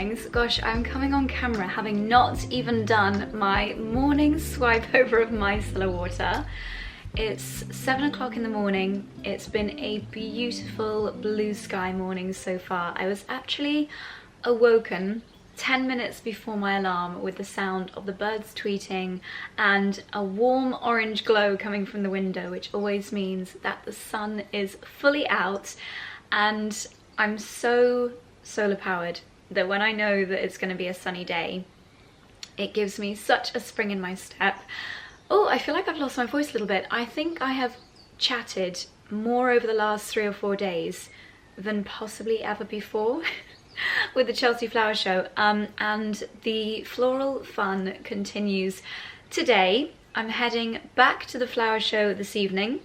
mornings. Gosh, I'm coming on camera having not even done my morning swipe over of micellar water. It's 7 o'clock in the morning. It's been a beautiful blue sky morning so far. I was actually awoken 10 minutes before my alarm with the sound of the birds tweeting and a warm orange glow coming from the window, which always means that the sun is fully out, and I'm so solar powered that when I know that it's going to be a sunny day, it gives me such a spring in my step. Oh, I feel like I've lost my voice a little bit. I think I have chatted more over the last 3 or 4 days than possibly ever before with the Chelsea Flower Show, and the floral fun continues today. I'm heading back to the flower show this evening,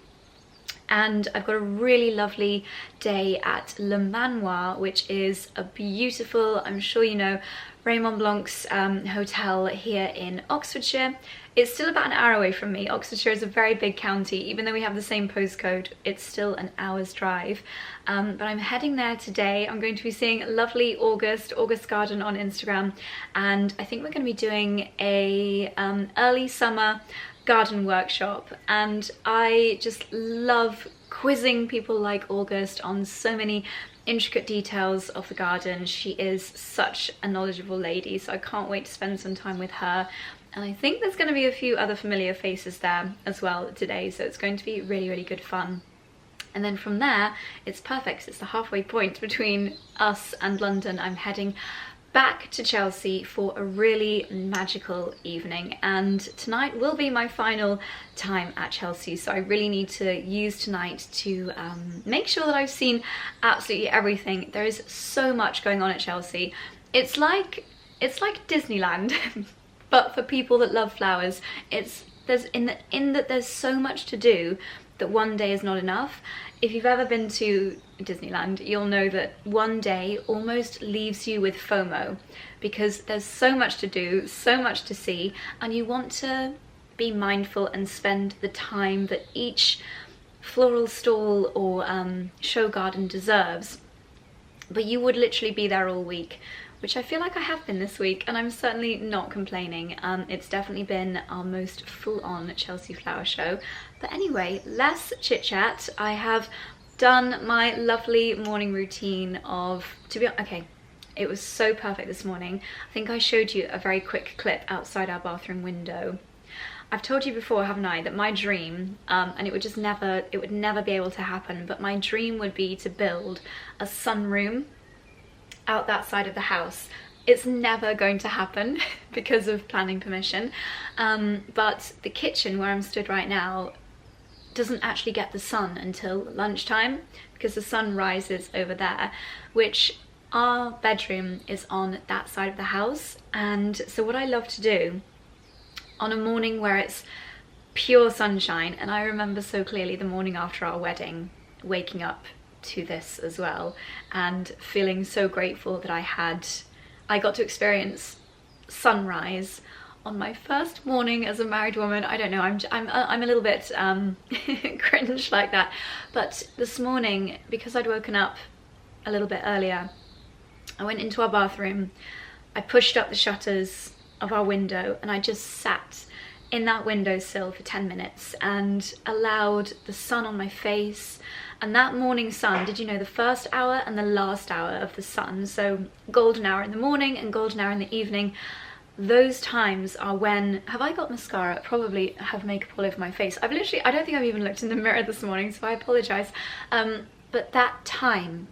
and I've got a really lovely day at Le Manoir, which is a beautiful, I'm sure you know, 𝑭𝒊𝒏𝒅 hotel here in Oxfordshire. It's still about an hour away from me. Oxfordshire is a very big county. Even though we have the same postcode, it's still an hour's drive. But I'm heading there today. I'm going to be seeing lovely August Garden on Instagram, and I think we're going to be doing a early summer garden workshop, and I just love quizzing people like August on so many intricate details of the garden. She is such a knowledgeable lady, so I can't wait to spend some time with her. And I think there's going to be a few other familiar faces there as well today, so it's going to be really, really good fun. And then from there, it's perfect. It's the halfway point between us and London. I'm heading back to Chelsea for a really magical evening, and tonight will be my final time at Chelsea, so I really need to use tonight to make sure that I've seen absolutely everything. There is so much going on at Chelsea. It's like Disneyland but for people that love flowers. There's so much to do that one day is not enough. If you've ever been to Disneyland, you'll know that one day almost leaves you with FOMO, because there's so much to do, so much to see, and you want to be mindful and spend the time that each floral stall or show garden deserves. But you would literally be there all week, which I feel like I have been this week, and I'm certainly not complaining. It's definitely been our most full-on Chelsea Flower Show. But anyway, less chit-chat. I have done my lovely morning routine of, okay, it was so perfect this morning. I think I showed you a very quick clip outside our bathroom window. I've told you before, haven't I, that my dream, and it would never be able to happen, but my dream would be to build a sunroom out that side of the house. It's never going to happen because of planning permission, but the kitchen where I'm stood right now doesn't actually get the sun until lunchtime, because the sun rises over there, which our bedroom is on that side of the house. And so what I love to do on a morning where it's pure sunshine, and I remember so clearly the morning after our wedding, waking up to this as well and feeling so grateful that I got to experience sunrise on my first morning as a married woman. I don't know, I'm a little bit cringe like that, but this morning, because I'd woken up a little bit earlier, I went into our bathroom, I pushed up the shutters of our window, and I just sat in that windowsill for 10 minutes and allowed the sun on my face. And that morning sun, did you know, the first hour and the last hour of the sun, so golden hour in the morning and golden hour in the evening, those times are when, have I got mascara? Probably have makeup all over my face. I don't think I've even looked in the mirror this morning, so I apologise. But that time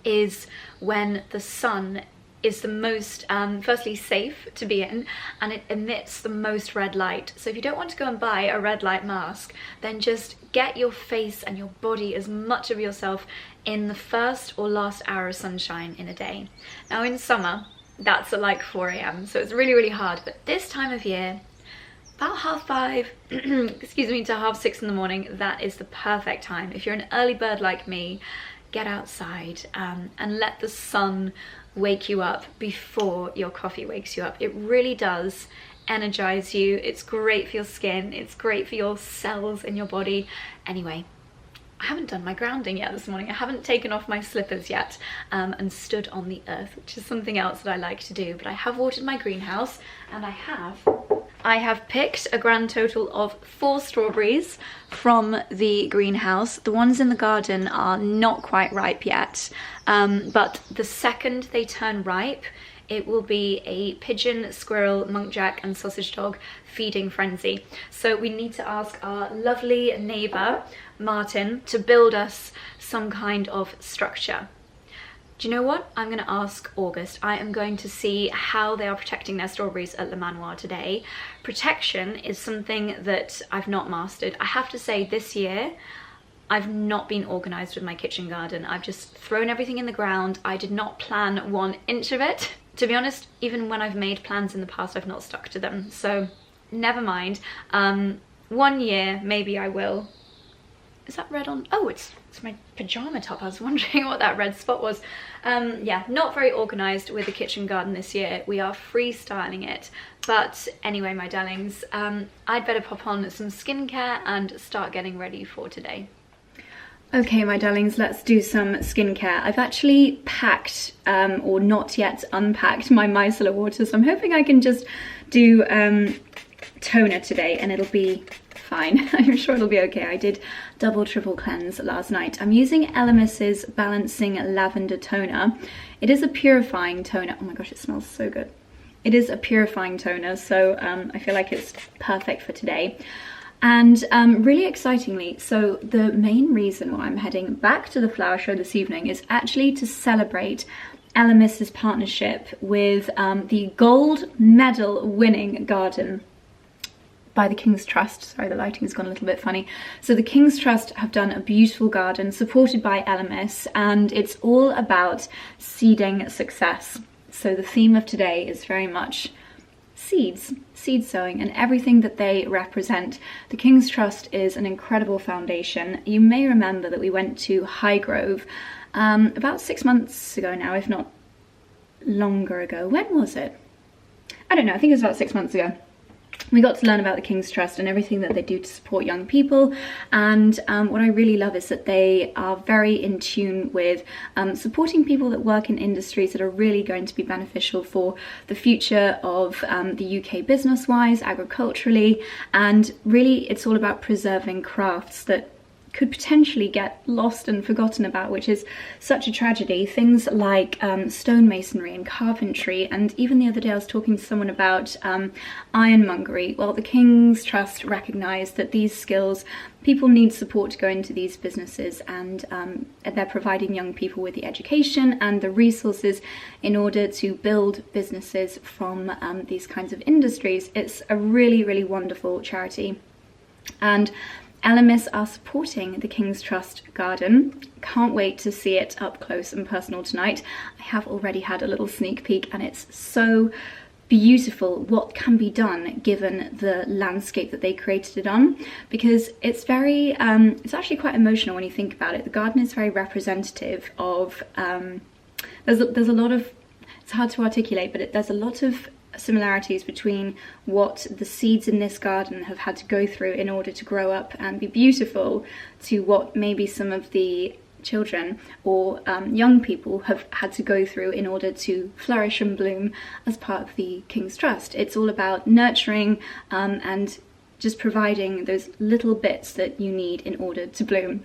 is when the sun is the most, firstly, safe to be in, and it emits the most red light. So if you don't want to go and buy a red light mask, then just get your face and your body, as much of yourself, in the first or last hour of sunshine in a day. Now in summer, that's at like 4 AM, so it's really, really hard. But this time of year, about 5:30, excuse me, to 6:30 in the morning, that is the perfect time. If you're an early bird like me, get outside and let the sun wake you up before your coffee wakes you up. It really does energize you. It's great for your skin. It's great for your cells in your body. Anyway, I haven't done my grounding yet this morning. I haven't taken off my slippers yet and stood on the earth, which is something else that I like to do. But I have watered my greenhouse, and I have picked a grand total of 4 strawberries from the greenhouse. The ones in the garden are not quite ripe yet, but the second they turn ripe, it will be a pigeon, squirrel, muntjac and sausage dog feeding frenzy. So we need to ask our lovely neighbour, Martin, to build us some kind of structure. Do you know what? I'm going to ask August. I am going to see how they are protecting their strawberries at Le Manoir today. Protection is something that I've not mastered. I have to say, this year, I've not been organised with my kitchen garden. I've just thrown everything in the ground. I did not plan 1 inch of it. To be honest, even when I've made plans in the past, I've not stuck to them. So never mind. 1 year, maybe I will. Is that red on? Oh, it's my pyjama top. I was wondering what that red spot was. Yeah, not very organised with the kitchen garden this year. We are freestyling it. But anyway, my darlings, I'd better pop on some skincare and start getting ready for today. Okay, my darlings, let's do some skincare. I've actually packed, or not yet unpacked, my micellar water, so I'm hoping I can just do toner today and it'll be fine. I'm sure it'll be okay. I did double triple cleanse last night. I'm using 𝑭𝒂𝒐𝒁's Balancing Lavender Toner. It is a purifying toner. Oh my gosh, it smells so good. It is a purifying toner, so I feel like it's perfect for today. And really excitingly, so the main reason why I'm heading back to the flower show this evening is actually to celebrate 𝑭𝒂𝒐𝒁's partnership with the gold medal winning garden by the King's Trust. Sorry, the lighting's gone a little bit funny. So the King's Trust have done a beautiful garden supported by 𝑭𝒂𝒂𝒐, and it's all about seeding success. So the theme of today is very much seed sowing and everything that they represent. The King's Trust is an incredible foundation. You may remember that we went to Highgrove about 6 months ago now, if not longer ago. When was it? I don't know, I think it was about 6 months ago. We got to learn about the King's Trust and everything that they do to support young people, and what I really love is that they are very in tune with supporting people that work in industries that are really going to be beneficial for the future of the UK business-wise, agriculturally, and really it's all about preserving crafts that could potentially get lost and forgotten about, which is such a tragedy. Things like stonemasonry and carpentry, and even the other day I was talking to someone about ironmongery. Well, the King's Trust recognised that these skills, people need support to go into these businesses, and they're providing young people with the education and the resources in order to build businesses from these kinds of industries. It's a really, really wonderful charity. And 𝑭𝒂𝒂𝒐𝒁 are supporting the King's Trust garden. Can't wait to see it up close and personal tonight. I have already had a little sneak peek and it's so beautiful what can be done given the landscape that they created it on, because it's very, it's actually quite emotional when you think about it. The garden is very representative of, there's a lot of, it's hard to articulate, but there's a lot of similarities between what the seeds in this garden have had to go through in order to grow up and be beautiful to what maybe some of the children or young people have had to go through in order to flourish and bloom as part of the King's Trust. It's all about nurturing and just providing those little bits that you need in order to bloom.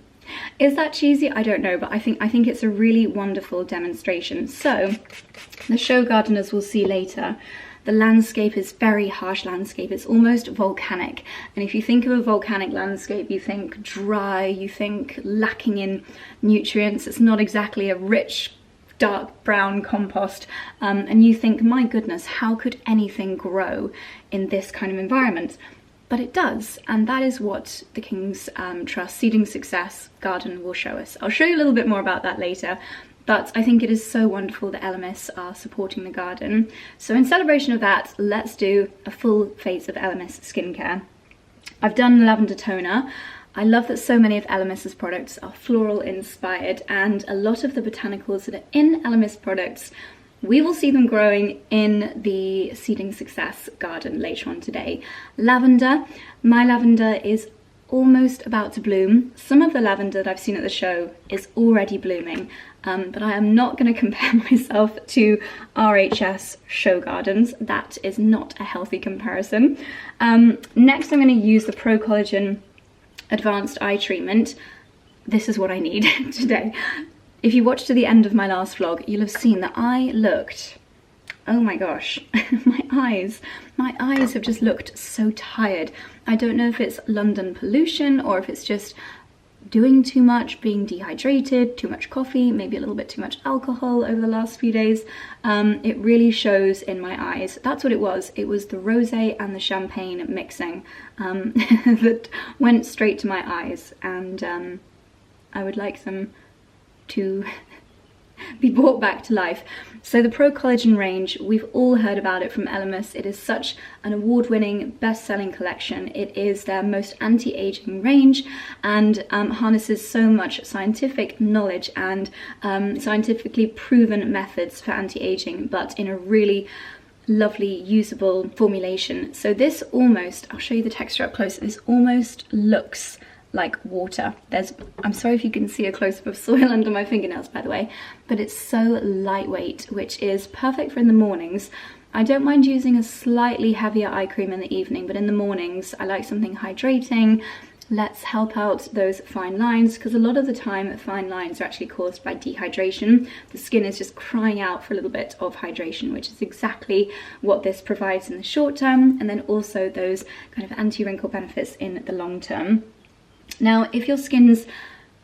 Is that cheesy? I don't know, but I think it's a really wonderful demonstration. So the show gardeners will see later, the landscape is very harsh landscape. It's almost volcanic. And if you think of a volcanic landscape, you think dry, you think lacking in nutrients. It's not exactly a rich, dark brown compost. And you think, my goodness, how could anything grow in this kind of environment? But it does, and that is what the King's Trust Seeding Success garden will show us. I'll show you a little bit more about that later. But I think it is so wonderful that 𝑭𝒂𝒂𝒂𝒂𝒂 are supporting the garden. So in celebration of that, let's do a full face of 𝑭𝒂𝒂𝒂𝒂𝒂 skincare. I've done the lavender toner. I love that so many of 𝑭𝒂𝒂𝒂𝒂𝒂's products are floral inspired, and a lot of the botanicals that are in 𝑭𝒂𝒂𝒂𝒂𝒂's products, we will see them growing in the Seeding Success garden later on today. Lavender, my lavender is almost about to bloom. Some of the lavender that I've seen at the show is already blooming, but I am not going to compare myself to RHS show gardens. That is not a healthy comparison. Next I'm going to use the Pro Collagen Advanced Eye Treatment. This is what I need today. If you watched to the end of my last vlog, you'll have seen that I looked, oh my gosh, my eyes have just looked so tired. I don't know if it's London pollution or if it's just doing too much, being dehydrated, too much coffee, maybe a little bit too much alcohol over the last few days. It really shows in my eyes. That's what it was. It was the rosé and the champagne mixing that went straight to my eyes, and I would like them to be brought back to life. So the Pro Collagen range, we've all heard about it from 𝑭𝒂𝒔. It is such an award-winning, best-selling collection. It is their most anti-aging range and harnesses so much scientific knowledge and scientifically proven methods for anti-aging, but in a really lovely, usable formulation. So this almost, I'll show you the texture up close, this almost looks like water. I'm sorry if you can see a close-up of soil under my fingernails, by the way, but it's so lightweight, which is perfect for in the mornings. I don't mind using a slightly heavier eye cream in the evening, but in the mornings I like something hydrating. Let's help out those fine lines, because a lot of the time fine lines are actually caused by dehydration. The skin is just crying out for a little bit of hydration, which is exactly what this provides in the short term, and then also those kind of anti-wrinkle benefits in the long term. Now, if your skin's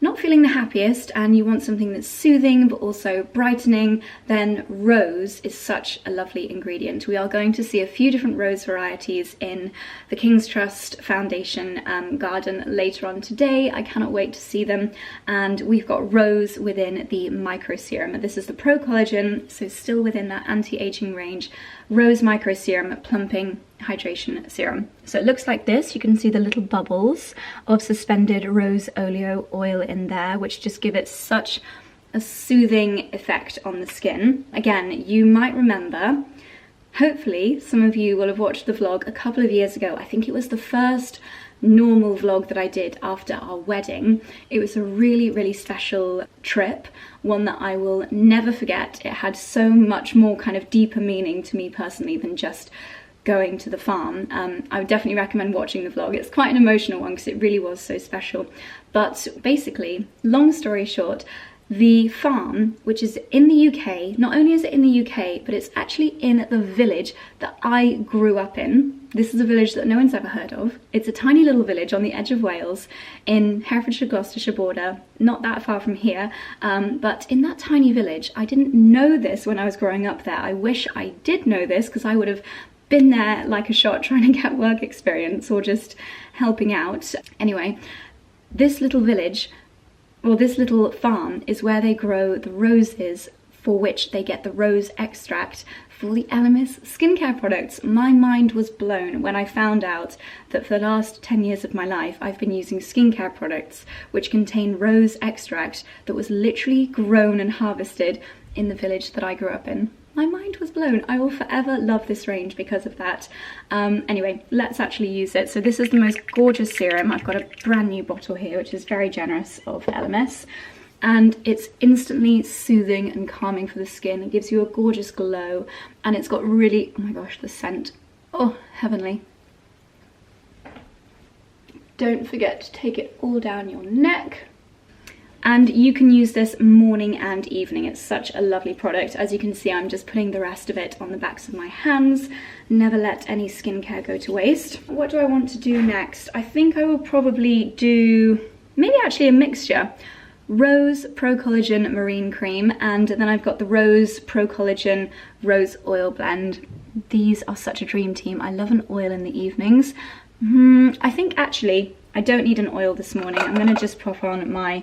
not feeling the happiest and you want something that's soothing but also brightening, then rose is such a lovely ingredient. We are going to see a few different rose varieties in the King's Trust Foundation garden later on today. I cannot wait to see them. And we've got rose within the micro serum. This is the Pro Collagen, so still within that anti-aging range. Rose micro serum plumping hydration serum. So it looks like this. You can see the little bubbles of suspended rose oleo oil in there, which just give it such a soothing effect on the skin. Again, you might remember, hopefully some of you will have watched the vlog a couple of years ago. I think it was the first normal vlog that I did after our wedding. It was a really, really special trip, one that I will never forget. It had so much more kind of deeper meaning to me personally than just going to the farm. I would definitely recommend watching the vlog. It's quite an emotional one because it really was so special. But basically, long story short, the farm, which is in the UK, not only is it in the UK, but it's actually in the village that I grew up in. This is a village that no one's ever heard of. It's a tiny little village on the edge of Wales in Herefordshire, Gloucestershire border, not that far from here. But in that tiny village, I didn't know this when I was growing up there. I wish I did know this, because I would have been there like a shot trying to get work experience or just helping out. Anyway, this little village, well, this little farm is where they grow the roses for which they get the rose extract for the 𝑭𝒂𝒔 skincare products. My mind was blown when I found out that for the last 10 years of my life I've been using skincare products which contain rose extract that was literally grown and harvested in the village that I grew up in. My mind was blown. I will forever love this range because of that. Anyway, let's actually use it. So this is the most gorgeous serum. I've got a brand new bottle here, which is very generous of 𝑭𝒂𝒔. And it's instantly soothing and calming for the skin. It gives you a gorgeous glow. And it's got really, oh my gosh, the scent. Oh, heavenly. Don't forget to take it all down your neck. And you can use this morning and evening. It's such a lovely product. As you can see, I'm just putting the rest of it on the backs of my hands. Never let any skincare go to waste. What do I want to do next? I think I will probably do, maybe actually a mixture. Rose Pro Collagen Marine Cream, and then I've got the Rose Pro Collagen Rose Oil Blend. These are such a dream team. I love an oil in the evenings. I think actually I don't need an oil this morning. I'm gonna just pop on my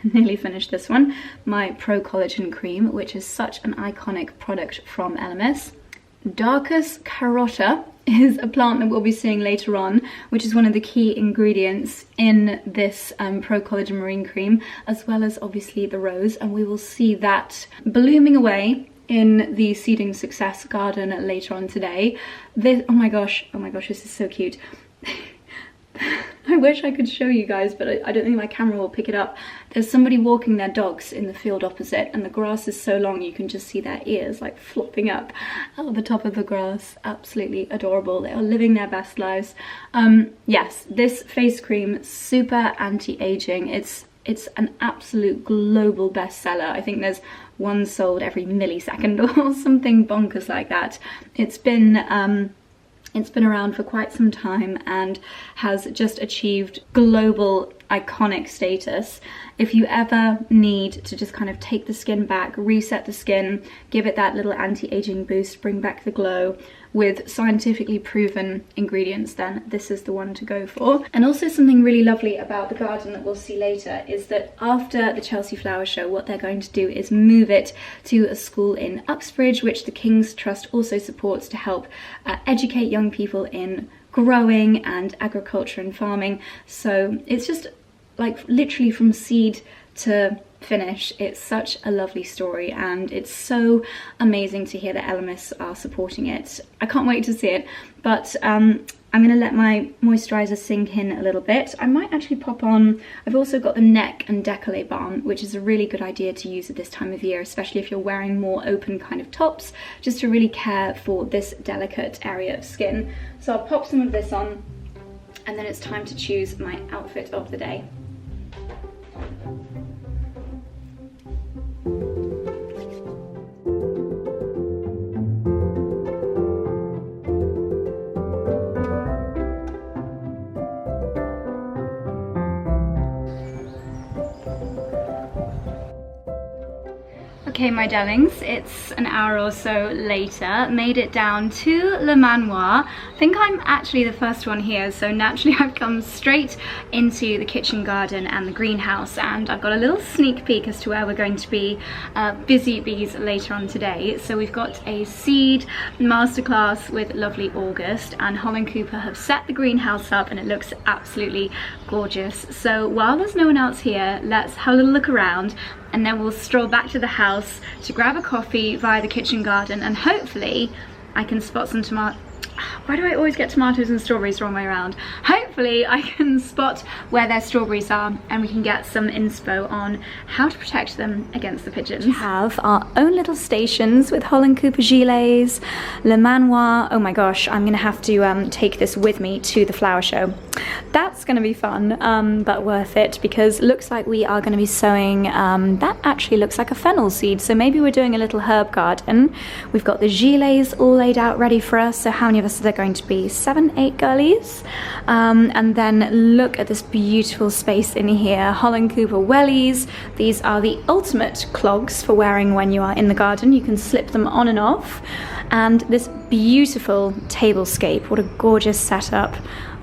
nearly finished this one, my Pro Collagen Cream, which is such an iconic product from 𝑭𝒂𝒔. Daucus carota is a plant that we'll be seeing later on, which is one of the key ingredients in this Pro Collagen Marine Cream, as well as obviously the rose, and we will see that blooming away in the Seeding Success garden later on today. This, oh my gosh, this is so cute. I wish I could show you guys, but I don't think my camera will pick it up. There's somebody walking their dogs in the field opposite, and the grass is so long you can just see their ears like flopping up out of the top of the grass. Absolutely adorable. They are living their best lives. Yes, this face cream, super anti-aging. It's an absolute global bestseller. I think there's one sold every millisecond or something bonkers like that. It's been around for quite some time and has just achieved global iconic status. If you ever need to just kind of take the skin back, reset the skin, give it that little anti-aging boost, bring back the glow with scientifically proven ingredients, then this is the one to go for. And also something really lovely about the garden that we'll see later is that after the Chelsea Flower Show, what they're going to do is move it to a school in 𝑭𝒊𝒏𝒅, which the King's Trust also supports to help educate young people in growing and agriculture and farming. So it's just like literally from seed to finish. It's such a lovely story, and it's so amazing to hear that 𝑭𝒊𝒏𝒅 are supporting it. I can't wait to see it, but I'm gonna let my moisturizer sink in a little bit. I might actually pop on, I've also got the neck and décolleté balm, which is a really good idea to use at this time of year, especially if you're wearing more open kind of tops, just to really care for this delicate area of skin. So I'll pop some of this on, and then it's time to choose my outfit of the day. Okay, my darlings, it's an hour or so later. Made it down to Le Manoir. I think I'm actually the first one here, so naturally I've come straight into the kitchen garden and the greenhouse, and I've got a little sneak peek as to where we're going to be busy bees later on today. So we've got a seed masterclass with lovely August, and Holland Cooper have set the greenhouse up and it looks absolutely gorgeous. So while there's no one else here, let's have a little look around, and then we'll stroll back to the house to grab a coffee via the kitchen garden, and hopefully I can spot some tomatoes. Why do I always get tomatoes and strawberries the wrong way around? Hopefully I can spot where their strawberries are, and we can get some inspo on how to protect them against the pigeons. We have our own little stations with Holland Cooper gilets, Le Manoir. Oh my gosh, I'm gonna have to take this with me to the flower show. That's gonna be fun, but worth it, because it looks like we are gonna be sowing, that actually looks like a fennel seed, so maybe we're doing a little herb garden. We've got the gilets all laid out ready for us, so how many of us are there going to be? 7, 8 girlies. And then look at this beautiful space in here. Holland Cooper wellies. These are the ultimate clogs for wearing when you are in the garden. You can slip them on and off. And this beautiful tablescape. What a gorgeous setup.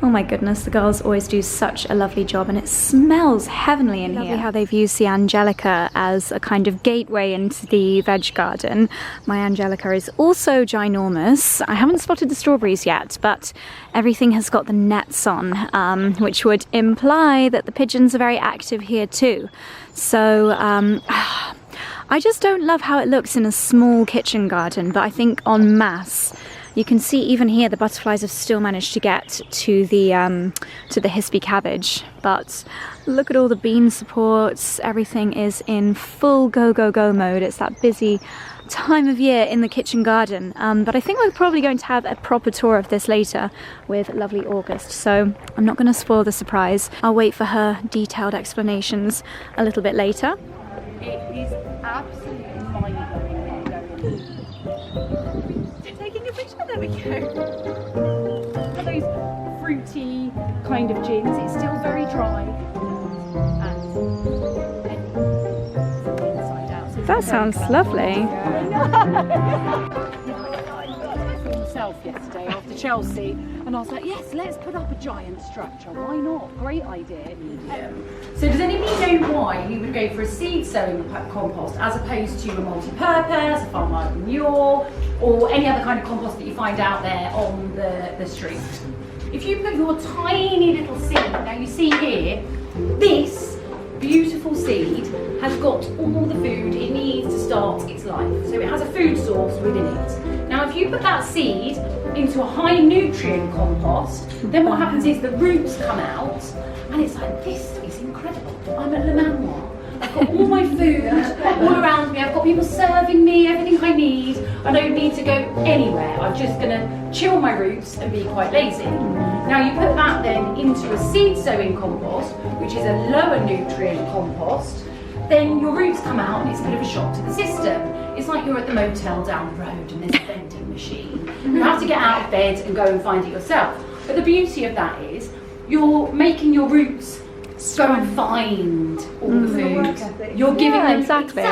Oh my goodness, the girls always do such a lovely job, and it smells heavenly in here. Lovely how they've used the Angelica as a kind of gateway into the veg garden. My Angelica is also ginormous. I haven't spotted the strawberries yet, but everything has got the nets on, which would imply that the pigeons are very active here too. So I just don't love how it looks in a small kitchen garden, but I think en masse, you can see even here the butterflies have still managed to get to the 𝑭𝒔𝒕𝒊𝒐𝒏 cabbage. But look at all the bean supports. Everything is in full go, go, go mode. It's that busy time of year in the kitchen garden. But I think we're probably going to have a proper tour of this later with lovely August. So I'm not going to spoil the surprise. I'll wait for her detailed explanations a little bit later. It is absolutely mind-blowing. Taking a picture, there we go. For those fruity kind of gins, it's still very dry. And inside out. So That sounds lovely. Myself yesterday after Chelsea, and I was like, yes, let's put up a giant structure. Why not? Great idea. So does anybody know why we would go for a seed sowing compost as opposed to a multi-purpose, a farmyard manure, or any other kind of compost that you find out there on the street? If you put your tiny little seed, now you see here, this beautiful seed has got all the food it needs to start its life. So it has a food source within it. Now if you put that seed into a high nutrient compost, then what happens is the roots come out, and it's like, this is incredible. I'm at 𝑭𝒊𝒏𝒅. I've got all my food all around me. I've got people serving me everything I need. I don't need to go anywhere. I'm just going to chill my roots and be quite lazy. Now you put that then into a seed sowing compost, which is a lower nutrient compost, then your roots come out and it's a bit of a shock to the system. It's like you're at the motel down the road and there's a vending machine. You have to get out of bed and go and find it yourself. But the beauty of that is you're making your roots go and find all the food. You're giving them exactly.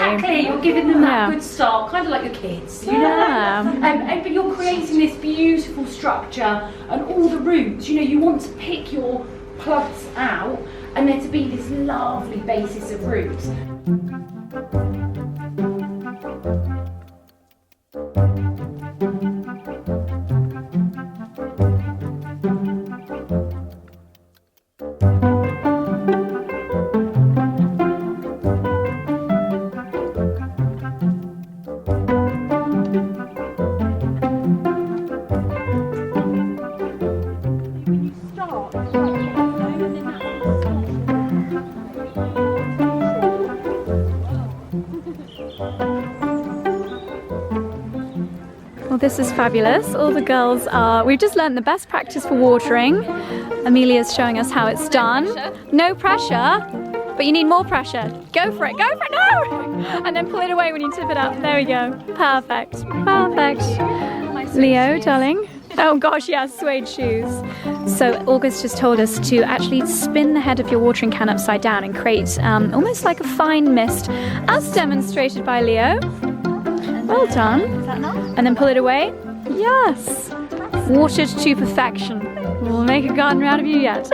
You're giving them that good start, kind of like your kids, you know. But you're creating this beautiful structure and all the roots. You know, you want to pick your plugs out and there to be this lovely basis of roots. Well, this is fabulous. All the girls are... We've just learned the best practice for watering. Amelia's showing us how it's done. No pressure, but you need more pressure. Go for it, no! And then pull it away when you tip it up. There we go. Perfect, perfect. Leo, darling. Oh gosh, yeah, suede shoes. So August just told us to actually spin the head of your watering can upside down and create almost like a fine mist, as demonstrated by Leo. Well done. And then pull it away. Yes. Watered to perfection. We'll make a gardener out of you yet.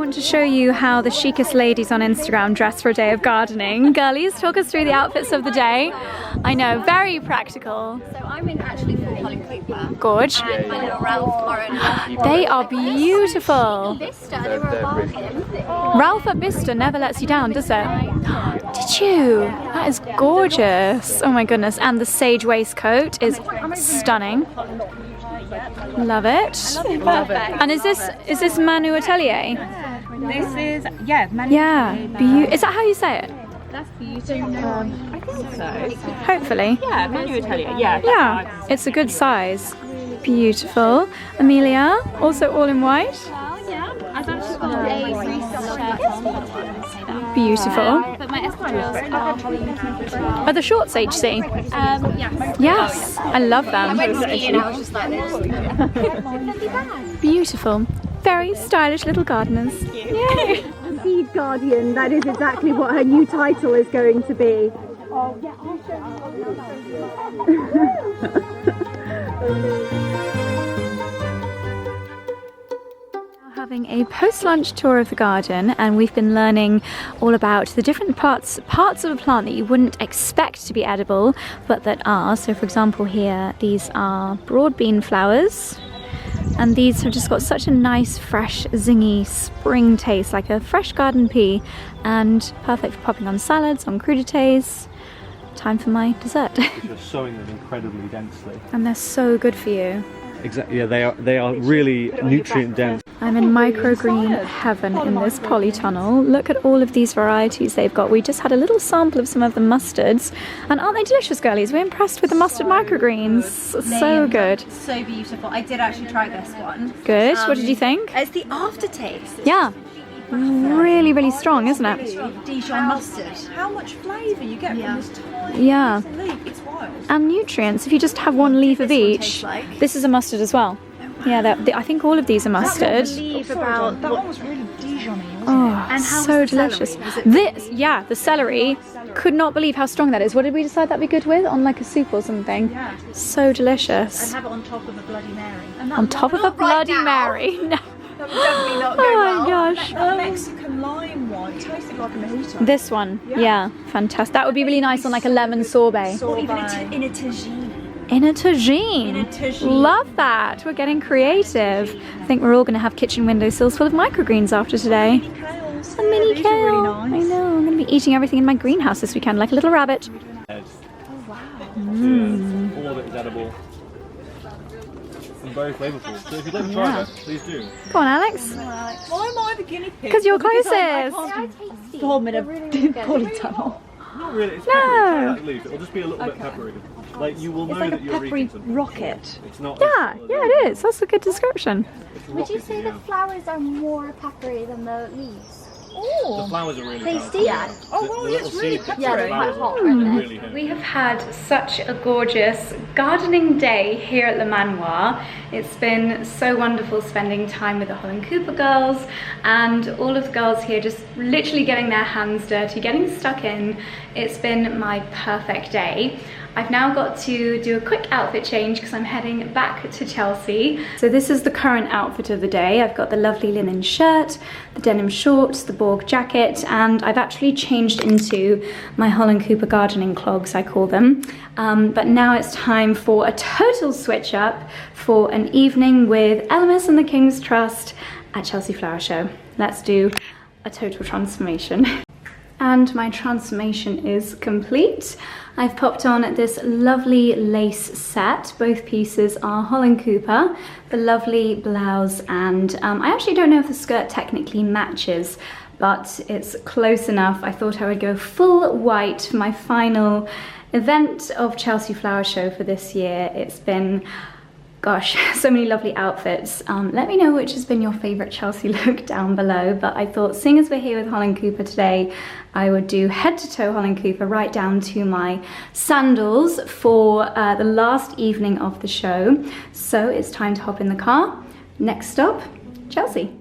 To show you how the chicest ladies on Instagram dress for a day of gardening. Girlies, talk us through the outfits of the day. I know, very practical. So I'm in actually full Holland Cooper. Gorge. And my little Ralph Lauren. They are beautiful. Vista, they were a bargain. Ralph at Bicester never lets you down, does it? Did you? That is gorgeous. Oh my goodness. And the sage waistcoat is stunning. Love it. Love it. And is this Manoir Atelier? This is, Manoir. Yeah. Is that how you say it? That's beautiful. I think so. Hopefully. Yeah, Manoir Atelier. Yeah. Yeah. It's a good size. Beautiful. Amelia, also all in white. I've actually got a shirt. Beautiful. But my espadrilles are Are the shorts HC? Yes, I love them. I went skiing and I was just like this. Beautiful. Very stylish little gardeners. Yay. Seed Guardian, that is exactly what her new title is going to be. Having a post-lunch tour of the garden, and we've been learning all about the different parts of a plant that you wouldn't expect to be edible, but that are. So for example here, these are broad bean flowers, and these have just got such a nice, fresh, zingy spring taste, like a fresh garden pea, and perfect for popping on salads, on crudités. Time for my dessert. You're sowing them incredibly densely. And they're so good for you. Exactly, yeah, they are really nutrient dense. I'm in microgreen heaven in this polytunnel. Look at all of these varieties they've got. We just had a little sample of some of the mustards, and aren't they delicious, girlies? We're impressed with the mustard microgreens. So good. So beautiful. I did actually try this one. Good. What did you think? It's the aftertaste. Yeah. Really, really strong, isn't it? Dijon mustard. How much flavour you get from this Yeah. leaf? It's wild. And nutrients. If you just have one leaf of each. This is a mustard as well. Yeah, I think all of these are mustard. That one was really Dijon-y, wasn't Oh, and so delicious. The celery. Could not believe how strong that is. What did we decide that'd be good with? On like a soup or something? Yeah. So delicious. And have it on top of a Bloody Mary. On top of a Bloody Mary? No. That would definitely not go Oh my gosh. The Mexican lime one tasted like a mojito. This one, yeah, fantastic. That would be really nice on like a lemon sorbet. Or even in a tagine. In a tagine. Love that. We're getting creative. I think we're all going to have kitchen windowsills full of microgreens after today. A mini kale. Really nice. I know. I'm going to be eating everything in my greenhouse this weekend like a little rabbit. Oh wow. All of it is edible. And very flavourful. So if you'd like to try it, please do. Go on, Alex. Why am I the guinea pig? Because you're closest. Form in a polytunnel. Not really. It's No. peppery. At least it'll just be a little bit peppery. Like you will know It's like that a you're peppery eating something. rocket. It's not. Yeah, it is. That's a good description. Would you say the flowers are more peppery than the leaves? The flowers are really Tasty? Yeah. Oh, well, little it's really seeds that Yeah, the they're quite flowers hot, are aren't they? really hit. We have had such a gorgeous gardening day here at the Manoir. It's been so wonderful spending time with the 𝑭𝒊𝒏𝒅 girls and all of the girls here just literally getting their hands dirty, getting stuck in. It's been my perfect day. I've now got to do a quick outfit change because I'm heading back to Chelsea. So this is the current outfit of the day. I've got the lovely linen shirt, the denim shorts, the 𝑭𝒂𝒕 jacket, and I've actually changed into my 𝑭𝒊𝒏𝒂𝒕 gardening clogs, I call them. But now it's time for a total switch up for an evening with 𝑙MS and the King's Trust at Chelsea Flower Show. Let's do a total transformation. And my transformation is complete. I've popped on this lovely lace set. Both pieces are 𝑭𝒊𝒏𝒂𝒕, the lovely blouse, and I actually don't know if the skirt technically matches, but it's close enough. I thought I would go full white for my final event of Chelsea Flower Show for this year. It's been, gosh, so many lovely outfits. Let me know which has been your favorite Chelsea look down below, but I thought seeing as we're here with 𝑭𝒊𝒏𝒂𝒕 today, I would do head to toe 𝑭𝒊𝒏𝒂𝒕 right down to my sandals for the last evening of the show. So it's time to hop in the car. Next stop, Chelsea.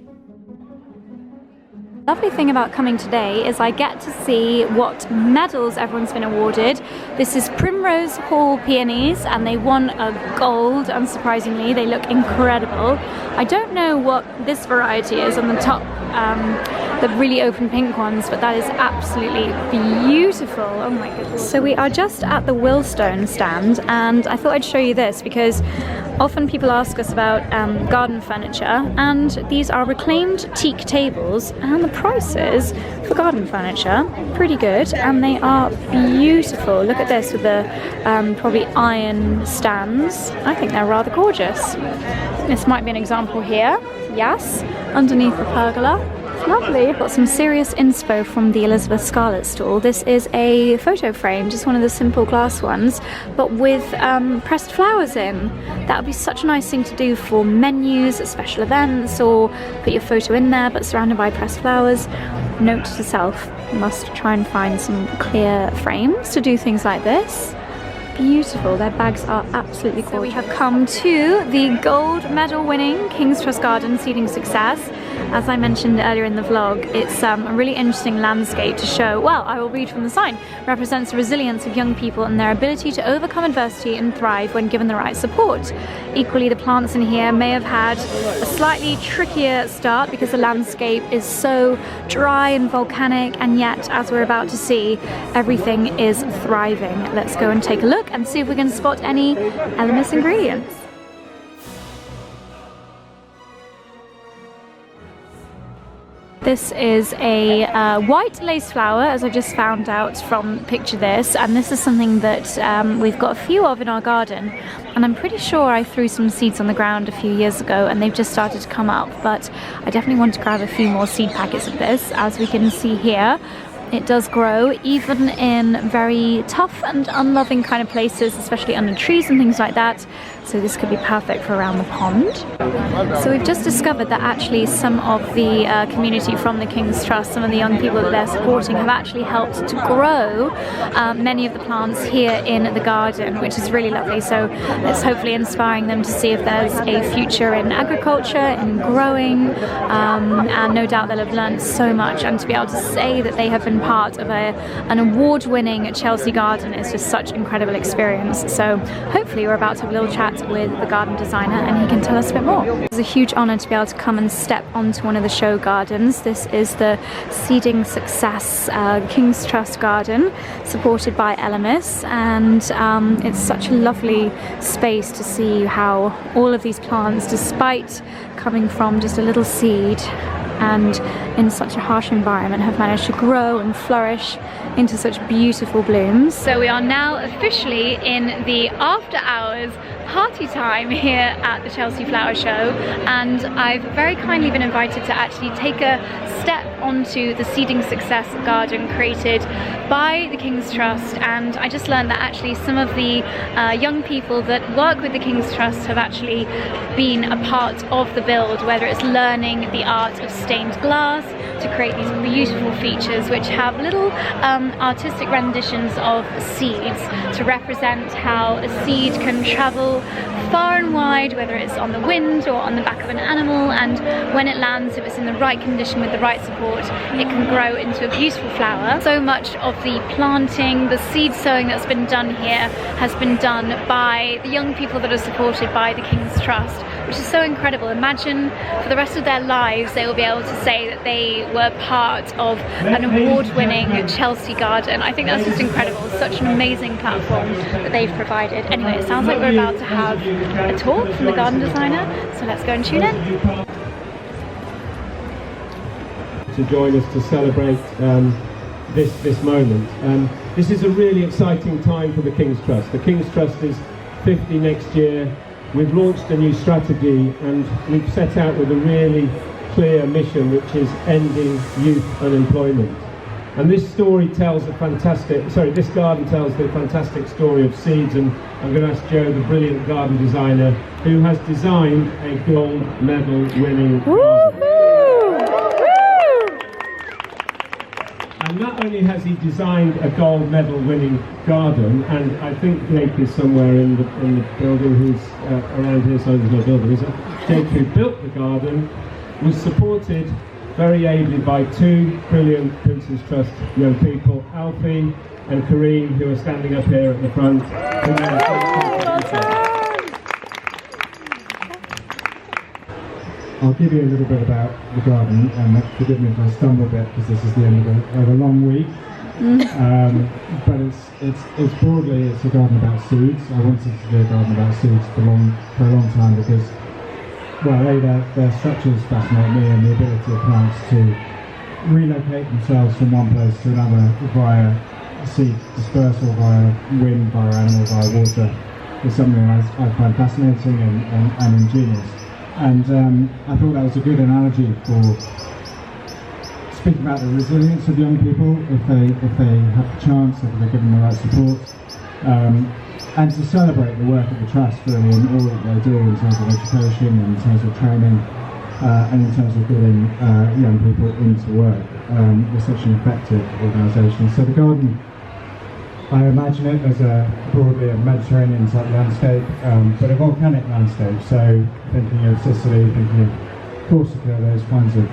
The lovely thing about coming today is I get to see what medals everyone's been awarded. This is Primrose Hall Peonies and they won a gold, unsurprisingly. They look incredible. I don't know what this variety is on the top, the really open pink ones, but that is absolutely beautiful. Oh my goodness. So we are just at the Willstone stand and I thought I'd show you this because often people ask us about garden furniture, and these are reclaimed teak tables, and the prices for garden furniture pretty good, and they are beautiful. Look at this with the probably iron stands. I think they're rather gorgeous. This might be an example here. Yes, underneath the pergola. Lovely. Got some serious inspo from the Elizabeth Scarlett stall. This is a photo frame, just one of the simple glass ones, but with pressed flowers in. That would be such a nice thing to do for menus at special events, or put your photo in there but surrounded by pressed flowers. Note to self, must try and find some clear frames to do things like this. Beautiful. Their bags are absolutely gorgeous. So we have come to the gold medal winning King's Trust Garden Seeding Success. As I mentioned earlier in the vlog, it's a really interesting landscape to show. Well, I will read from the sign. Represents the resilience of young people and their ability to overcome adversity and thrive when given the right support. Equally, the plants in here may have had a slightly trickier start because the landscape is so dry and volcanic, and yet, as we're about to see, everything is thriving. Let's go and take a look and see if we can spot any 𝑙MS ingredients. This is a white lace flower, as I just found out from Picture This, and this is something that we've got a few of in our garden, and I'm pretty sure I threw some seeds on the ground a few years ago and they've just started to come up, but I definitely want to grab a few more seed packets of this. As we can see here, it does grow even in very tough and unloving kind of places, especially under trees and things like that. So this could be perfect for around the pond. So we've just discovered that actually some of the community from the King's Trust, some of the young people that they're supporting, have actually helped to grow many of the plants here in the garden, which is really lovely. So it's hopefully inspiring them to see if there's a future in agriculture, in growing, and no doubt they'll have learned so much, and to be able to say that they have been part of an award-winning Chelsea garden is just such an incredible experience. So hopefully we're about to have a little chat with the garden designer and he can tell us a bit more. It's a huge honour to be able to come and step onto one of the show gardens. This is the Seeding Success King's Trust garden, supported by 𝑭𝒂𝒻𝒔, and it's such a lovely space to see how all of these plants, despite coming from just a little seed and in such a harsh environment, have managed to grow and flourish into such beautiful blooms. So we are now officially in the after hours party time here at the Chelsea Flower Show, and I've very kindly been invited to actually take a step onto the Seeding Success garden created by the King's Trust. And I just learned that actually some of the young people that work with the King's Trust have actually been a part of the build, whether it's learning the art of stained glass to create these beautiful features which have little artistic renditions of seeds to represent how a seed can travel far and wide, whether it's on the wind or on the back of an animal, and when it lands, if it's in the right condition with the right support, it can grow into a beautiful flower. So much of the planting, the seed sowing that's been done here has been done by the young people that are supported by the King's Trust, which is so incredible. Imagine for the rest of their lives they will be able to say that they were part of an award-winning Chelsea garden. I think that's just incredible. Such an amazing platform that they've provided. Anyway, it sounds like we're about to have a talk from the garden designer, so let's go and tune in. To join us to celebrate this moment. This is a really exciting time for the King's Trust. The King's Trust is 50 next year. We've launched a new strategy and we've set out with a really clear mission, which is ending youth unemployment. And this story tells this garden tells the fantastic story of seeds, and I'm going to ask Jo, the brilliant garden designer, who has designed a gold medal winning garden. And not only has he designed a gold medal winning garden, and I think Jake is somewhere in the building, who's around here, so there's no building, is it? Jake, who built the garden, was supported very ably by two brilliant Prince's Trust young people, Alfie and Kareem, who are standing up here at the front. I'll give you a little bit about the garden, and forgive me if I stumble a bit because this is the end of a long week. But it's broadly a garden about seeds. I wanted to do a garden about seeds for a long time because, well, their structures fascinate me, and the ability of plants to relocate themselves from one place to another via seed dispersal, via wind, via animals, via water is something I find fascinating and ingenious. And I thought that was a good analogy for speaking about the resilience of young people if they have the chance, if they're given the right support, and to celebrate the work of the Trust really in all that they do in terms of education, in terms of training, and in terms of getting young people into work. We're such an effective organisation. So the garden, I imagine it as broadly a Mediterranean type landscape, but a volcanic landscape. So thinking of Sicily, thinking of Corsica, those kinds of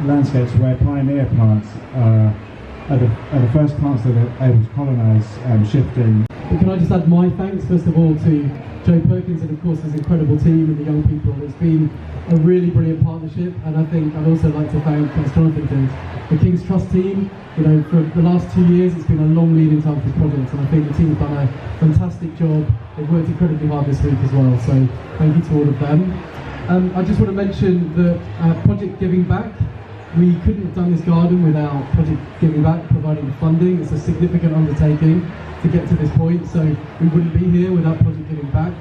landscapes where pioneer plants are the first plants that are able to colonise, shifting. Can I just add my thanks first of all to Jo Perkins and of course his incredible team and the young people. It's been a really brilliant partnership, and I think I'd also like to thank, as Jonathan did, the King's Trust team. You know, for the last 2 years it's been a long leading time for this project, and I think the team have done a fantastic job. They've worked incredibly hard this week as well, so thank you to all of them. I just want to mention the Project Giving Back. We couldn't have done this garden without Project Giving Back providing the funding. It's a significant undertaking to get to this point, so we wouldn't be here without Project Giving Back.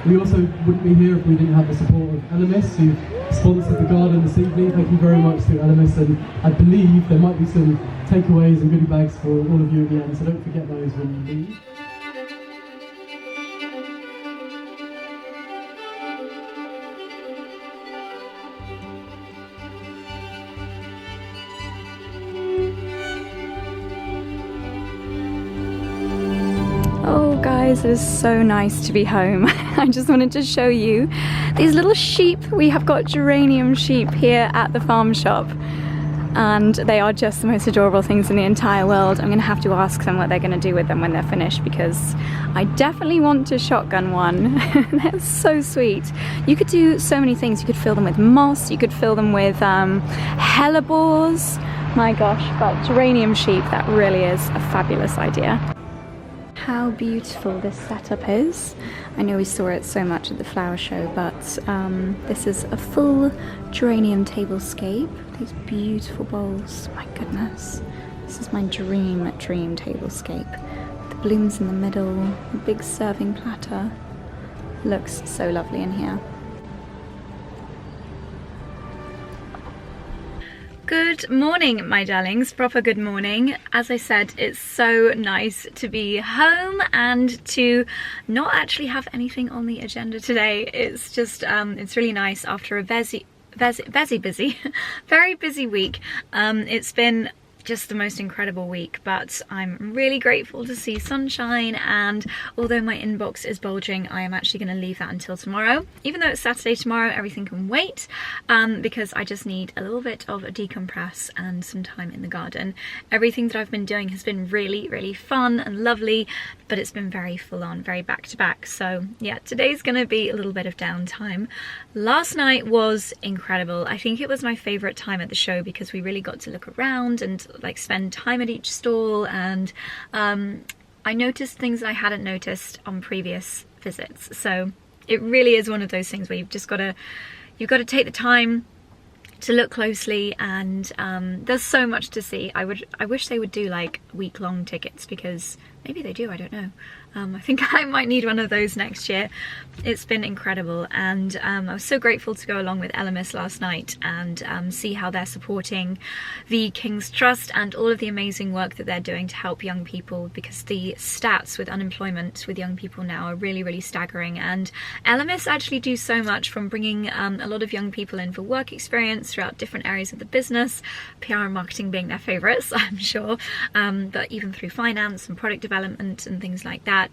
We also wouldn't be here if we didn't have the support of 𝑭𝒊𝒏𝒅, who sponsored the garden this evening. Thank you very much to 𝑭𝒊𝒏𝒅, and I believe there might be some takeaways and goodie bags for all of you at the end, so don't forget those when you leave. Oh guys, it is so nice to be home. I just wanted to show you these little sheep. We have got geranium sheep here at the farm shop, and they are just the most adorable things in the entire world. I'm gonna have to ask them what they're gonna do with them when they're finished, because I definitely want to shotgun one. They're so sweet. You could do so many things. You could fill them with moss, you could fill them with hellebores. My gosh, but geranium sheep, that really is a fabulous idea. How beautiful this setup is. I know we saw it so much at the flower show, but this is a full geranium tablescape. These beautiful bowls, my goodness. This is my dream tablescape. The blooms in the middle, a big serving platter. Looks so lovely in here. Good morning, my darlings, proper good morning. As I said, it's so nice to be home and to not actually have anything on the agenda today. It's just, it's really nice after a very busy week. It's been just the most incredible week, but I'm really grateful to see sunshine, and although my inbox is bulging, I am actually going to leave that until tomorrow. Even though it's Saturday tomorrow, everything can wait, because I just need a little bit of a decompress and some time in the garden. Everything that I've been doing has been really fun and lovely, but it's been very full on, very back to back. So yeah, today's going to be a little bit of downtime. Last night was incredible. I think it was my favorite time at the show because we really got to look around and like spend time at each stall, and I noticed things that I hadn't noticed on previous visits. So it really is one of those things where you've got to take the time to look closely, and there's so much to see. I wish they would do like week-long tickets, because maybe they do, I don't know. I think I might need one of those next year. It's been incredible, and I was so grateful to go along with 𝑭𝒊𝒏𝒅 last night and see how they're supporting the King's Trust and all of the amazing work that they're doing to help young people, because the stats with unemployment with young people now are really staggering, and 𝑭𝒊𝒏𝒅 actually do so much, from bringing a lot of young people in for work experience throughout different areas of the business, PR and marketing being their favourites, I'm sure, but even through finance and product development and things like that.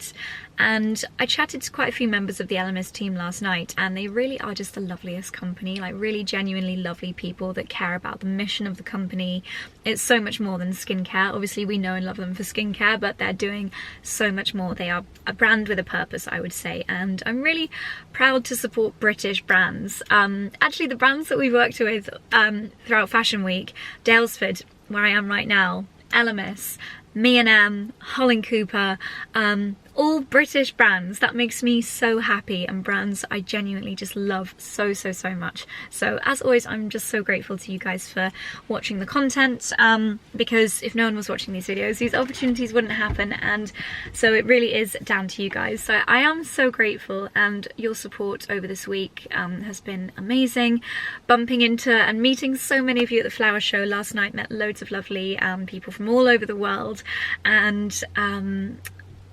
And I chatted to quite a few members of the 𝑭𝒊𝒏𝒅 team last night, and they really are just the loveliest company, like really genuinely lovely people that care about the mission of the company. It's so much more than skincare. Obviously we know and love them for skincare, but they're doing so much more. They are a brand with a purpose, I would say, and I'm really proud to support British brands. Actually, the brands that we've worked with throughout Fashion Week, Daylesford, where I am right now, 𝑭𝒊𝒏𝒅, M&M, Holland Cooper, all British brands. That makes me so happy, and brands I genuinely just love so much. So as always, I'm just so grateful to you guys for watching the content, because if no one was watching these videos, these opportunities wouldn't happen, and so it really is down to you guys. So I am so grateful, and your support over this week has been amazing. Bumping into and meeting so many of you at the flower show last night, met loads of lovely people from all over the world, and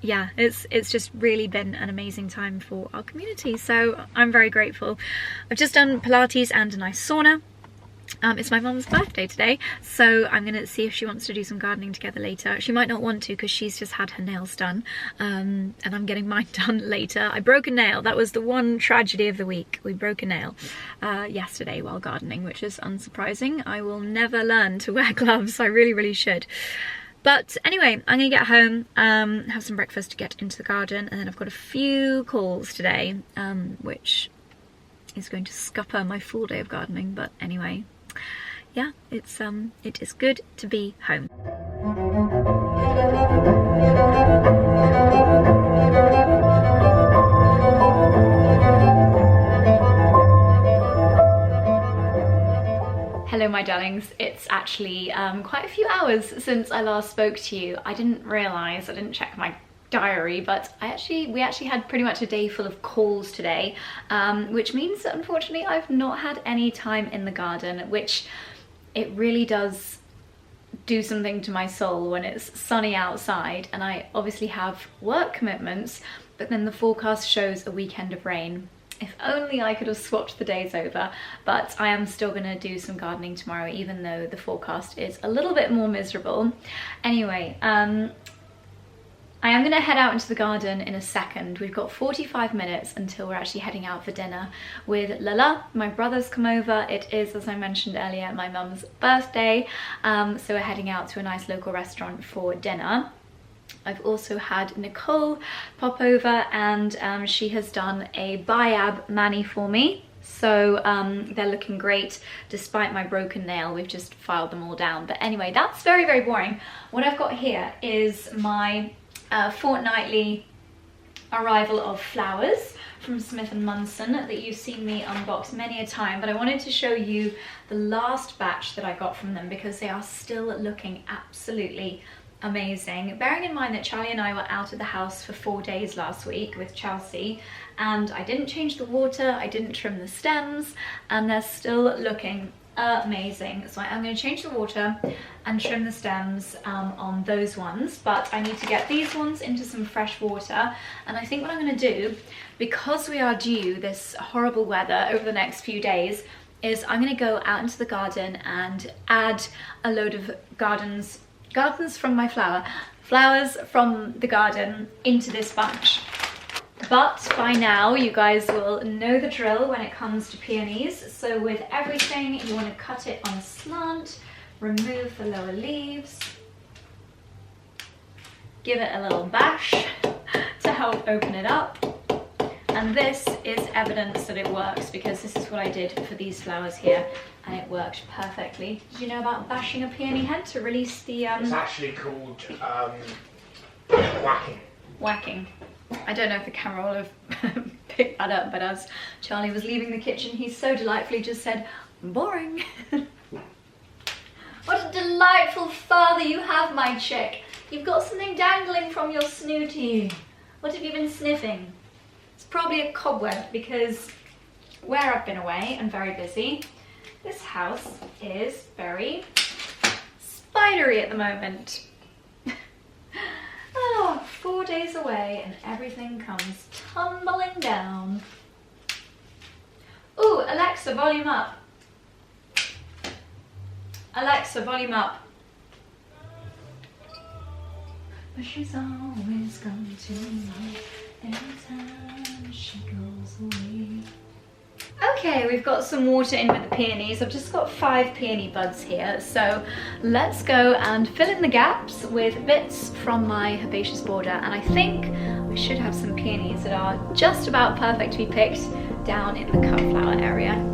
yeah, it's just really been an amazing time for our community, so I'm very grateful. I've just done Pilates and a nice sauna. It's my mum's birthday today, so I'm gonna see if she wants to do some gardening together later. She might not want to, because she's just had her nails done, and I'm getting mine done later. I broke a nail. That was the one tragedy of the week. We broke a nail yesterday while gardening, which is unsurprising. I will never learn to wear gloves. I really should. But anyway, I'm gonna get home, have some breakfast to get into the garden, and then I've got a few calls today, which is going to scupper my full day of gardening. But anyway, yeah, it is good to be home. Hello my darlings, it's actually quite a few hours since I last spoke to you. I didn't realise, I didn't check my diary, but we actually had pretty much a day full of calls today, which means that unfortunately I've not had any time in the garden, which it really does do something to my soul when it's sunny outside and I obviously have work commitments, but then the forecast shows a weekend of rain. If only I could have swapped the days over, but I am still going to do some gardening tomorrow, even though the forecast is a little bit more miserable. Anyway, I am going to head out into the garden in a second. We've got 45 minutes until we're actually heading out for dinner with Lala. My brother's come over. It is, as I mentioned earlier, my mum's birthday. So we're heading out to a nice local restaurant for dinner. I've also had Nicole pop over and she has done a 𝑭𝒊𝒏𝒅 mani for me. So they're looking great despite my broken nail. We've just filed them all down. But anyway, that's very, very boring. What I've got here is my fortnightly arrival of flowers from Smith & Munson that you've seen me unbox many a time, but I wanted to show you the last batch that I got from them because they are still looking absolutely amazing. Bearing in mind that Charlie and I were out of the house for 4 days last week with Chelsea, and I didn't change the water, I didn't trim the stems, and they're still looking amazing. So I'm going to change the water and trim the stems on those ones, but I need to get these ones into some fresh water. And I think what I'm going to do, because we are due this horrible weather over the next few days, is I'm going to go out into the garden and add a load of gardens from my flowers from the garden into this bunch. But by now you guys will know the drill when it comes to peonies. So with everything, you want to cut it on a slant, remove the lower leaves, give it a little bash to help open it up. And this is evidence that it works, because this is what I did for these flowers here and it worked perfectly. Did you know about bashing a peony head to release the It's actually called whacking. Whacking. I don't know if the camera will have picked that up, but as Charlie was leaving the kitchen, he so delightfully just said, boring. What a delightful father you have, my chick. You've got something dangling from your snooty. What have you been sniffing? It's probably a cobweb, because where I've been away and very busy, this house is very spidery at the moment. Oh, 4 days away and everything comes tumbling down. Ooh, Alexa, volume up. Alexa, volume up. But she's always come to me anytime she goes away. Okay, we've got some water in with the peonies. I've just got 5 peony buds here, so let's go and fill in the gaps with bits from my herbaceous border, and I think we should have some peonies that are just about perfect to be picked down in the cut flower area.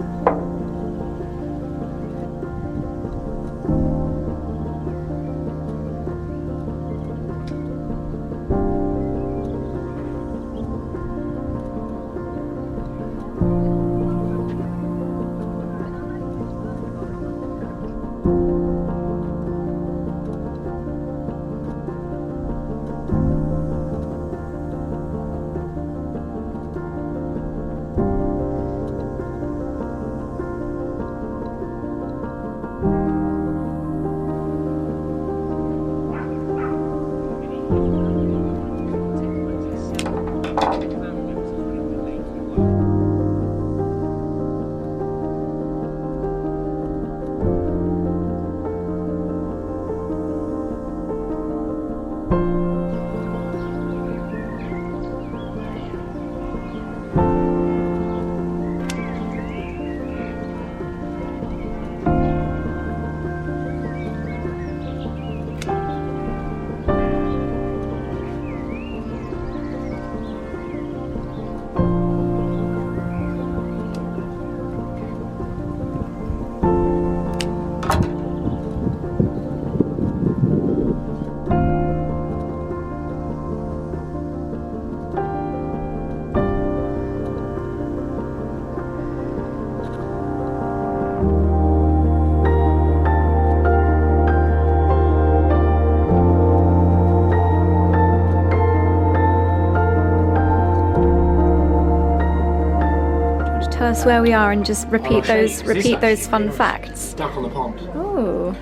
us where we are and just repeat those fun facts? Duck on the pond. Oh.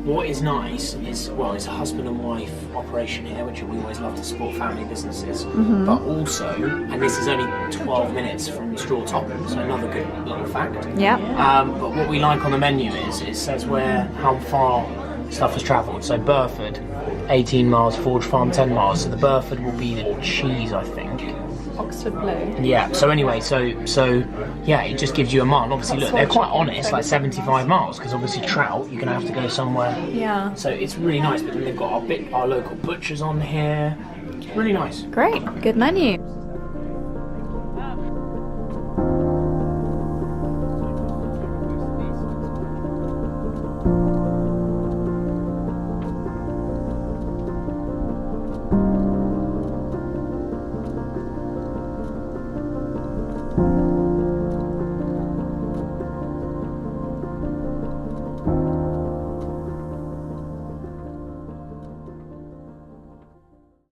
What is nice is, well, it's a husband and wife operation here, which we always love to support family businesses. But also, and this is only 12 minutes from Strawtop, so another good little fact. Yeah. But what we like on the menu is it says how far stuff has travelled. So Burford, 18 miles, Forge Farm, 10 miles. So the Burford will be the cheese, I think. Oxford Blue. Yeah, so anyway, so yeah, it just gives you a mile. And obviously, look, they're quite honest, like 75 miles, because obviously trout, you're going to have to go somewhere. Yeah. So it's really nice, but then they've got our local butchers on here. Really nice. Great, good menu.